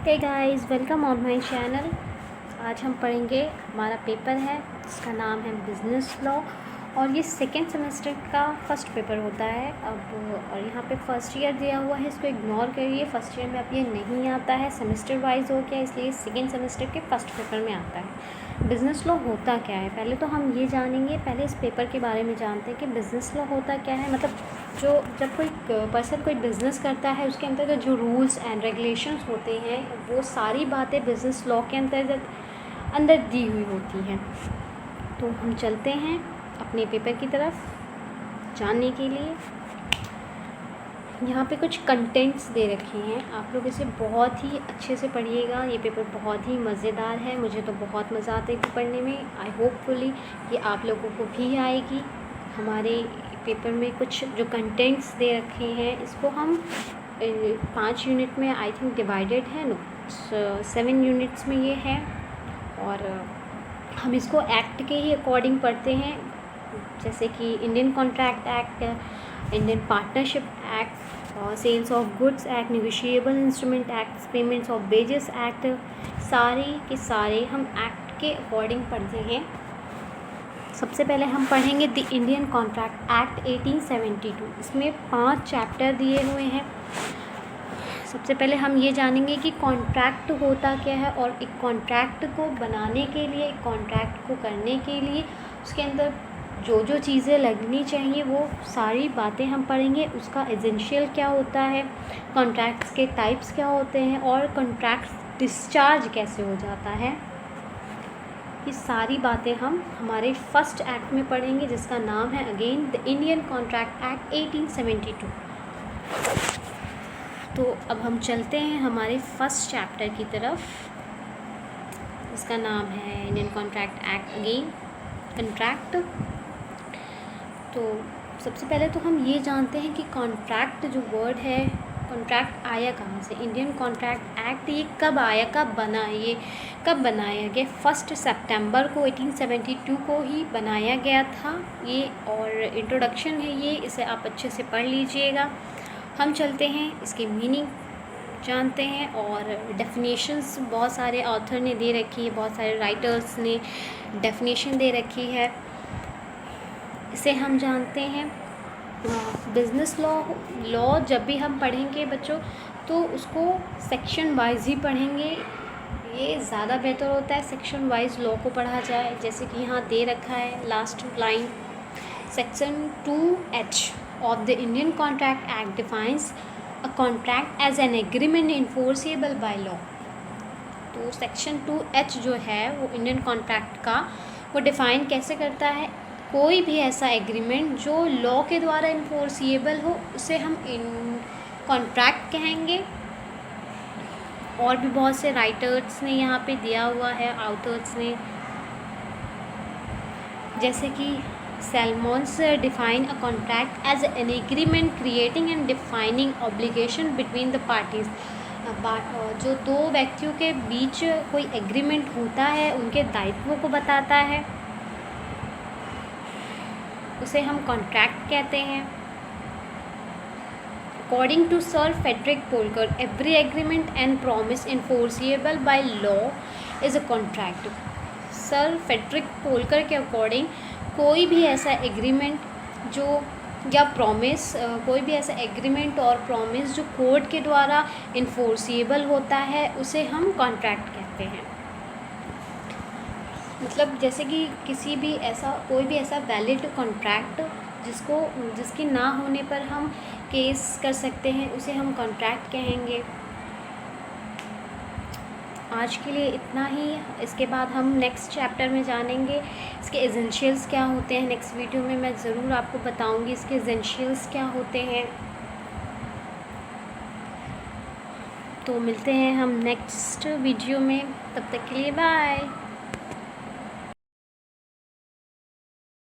Hey guys, welcome on my channel. आज हम पढ़ेंगे, हमारा पेपर है जिसका नाम है बिज़नेस लॉ और ये सेकेंड सेमेस्टर का फर्स्ट पेपर होता है। अब और यहाँ पे फर्स्ट ईयर दिया हुआ है, इसको इग्नोर करिए। फर्स्ट ईयर में अब ये नहीं आता है, सेमेस्टर वाइज हो गया, इसलिए सेकेंड सेमेस्टर के फर्स्ट पेपर में आता है। बिज़नेस लॉ होता क्या है, पहले तो हम ये जानेंगे। पहले इस पेपर के बारे में जानते हैं कि बिज़नेस लॉ होता क्या है। मतलब जब कोई पर्सन कोई बिज़नेस करता है, उसके अंतर्गत जो रूल्स एंड रेगुलेशंस होते हैं, वो सारी बातें बिज़नेस लॉ के अंदर दी हुई होती हैं। तो हम चलते हैं अपने पेपर की तरफ जानने के लिए। यहाँ पे कुछ कंटेंट्स दे रखे हैं, आप लोग इसे बहुत ही अच्छे से पढ़िएगा। ये पेपर बहुत ही मज़ेदार है, मुझे तो बहुत मज़ा आता है पढ़ने में। आई होपफुली कि आप लोगों को भी आएगी। हमारे पेपर में कुछ जो कंटेंट्स दे रखे हैं, इसको हम 5 यूनिट में आई थिंक डिवाइडेड है, 7 यूनिट्स में ये है। और हम इसको एक्ट के ही अकॉर्डिंग पढ़ते हैं, जैसे कि Indian contract act, Indian partnership act, sales of goods act, negotiable instrument act, payments of wages act, सारे के सारे हम एक्ट के अकॉर्डिंग पढ़ते हैं। सबसे पहले हम पढ़ेंगे द इंडियन कॉन्ट्रैक्ट एक्ट 1872। इसमें 5 चैप्टर दिए हुए हैं। सबसे पहले हम ये जानेंगे कि कॉन्ट्रैक्ट होता क्या है, और एक कॉन्ट्रैक्ट को बनाने के लिए, एक कॉन्ट्रैक्ट को करने के लिए उसके अंदर जो जो चीज़ें लगनी चाहिए वो सारी बातें हम पढ़ेंगे। उसका एसेंशियल क्या होता है, कॉन्ट्रैक्ट्स के टाइप्स क्या होते हैं, और कॉन्ट्रैक्ट्स डिस्चार्ज कैसे हो जाता है। ये सारी बातें हम हमारे फर्स्ट एक्ट में पढ़ेंगे, जिसका नाम है again the Indian contract act 1872। तो अब हम चलते हैं हमारे फर्स्ट चैप्टर की तरफ। इसका नाम है Indian contract act again contract. तो सबसे पहले तो हम ये जानते हैं कि कॉन्ट्रैक्ट जो वर्ड है, कॉन्ट्रैक्ट आया कहाँ से। इंडियन कॉन्ट्रैक्ट एक्ट ये कब आया, कब बना, ये कब बनाया गया? 1 सितंबर को 1872 को ही बनाया गया था ये। और इंट्रोडक्शन है ये, इसे आप अच्छे से पढ़ लीजिएगा। हम चलते हैं इसकी मीनिंग जानते हैं, और डेफिनेशंस बहुत सारे ऑथर ने दे रखी है, बहुत सारे राइटर्स ने डेफिनेशन दे रखी है, इसे हम जानते हैं। बिज़नेस लॉ जब भी हम पढ़ेंगे बच्चों, तो उसको सेक्शन वाइज ही पढ़ेंगे, ये ज़्यादा बेहतर होता है सेक्शन वाइज लॉ को पढ़ा जाए। जैसे कि यहाँ दे रखा है last line, section 2H of the Indian contract act defines a contract as an agreement enforceable by law. तो सेक्शन 2H जो है वो इंडियन कॉन्ट्रैक्ट का वो डिफ़ाइन कैसे करता है, कोई भी ऐसा एग्रीमेंट जो लॉ के द्वारा इन्फोर्सिएबल हो उसे हम कॉन्ट्रैक्ट कहेंगे। और भी बहुत से राइटर्स ने यहाँ पे दिया हुआ है, ऑथर्स ने, जैसे कि Salmond define a contract as an agreement creating and defining obligation between the parties. जो दो व्यक्तियों के बीच कोई एग्रीमेंट होता है, उनके दायित्वों को बताता है, उसे हम कॉन्ट्रैक्ट कहते हैं। According to Sir Frederick Polgar, every agreement and promise enforceable by law is a contract. Sir Frederick Pollock के अकॉर्डिंग कोई भी ऐसा एग्रीमेंट जो या प्रॉमिस, कोई भी ऐसा एग्रीमेंट और प्रॉमिस जो कोर्ट के द्वारा इन्फोर्सिएबल होता है, उसे हम कॉन्ट्रैक्ट कहते हैं। मतलब जैसे कि कोई भी ऐसा वैलिड कॉन्ट्रैक्ट जिसकी ना होने पर हम केस कर सकते हैं, उसे हम कॉन्ट्रैक्ट कहेंगे। आज के लिए इतना ही। इसके बाद हम नेक्स्ट चैप्टर में जानेंगे इसके एसेंशियल्स क्या होते हैं। नेक्स्ट वीडियो में मैं ज़रूर आपको बताऊंगी इसके एसेंशियल्स क्या होते हैं। तो मिलते हैं हम नेक्स्ट वीडियो में, तब तक के लिए बाय।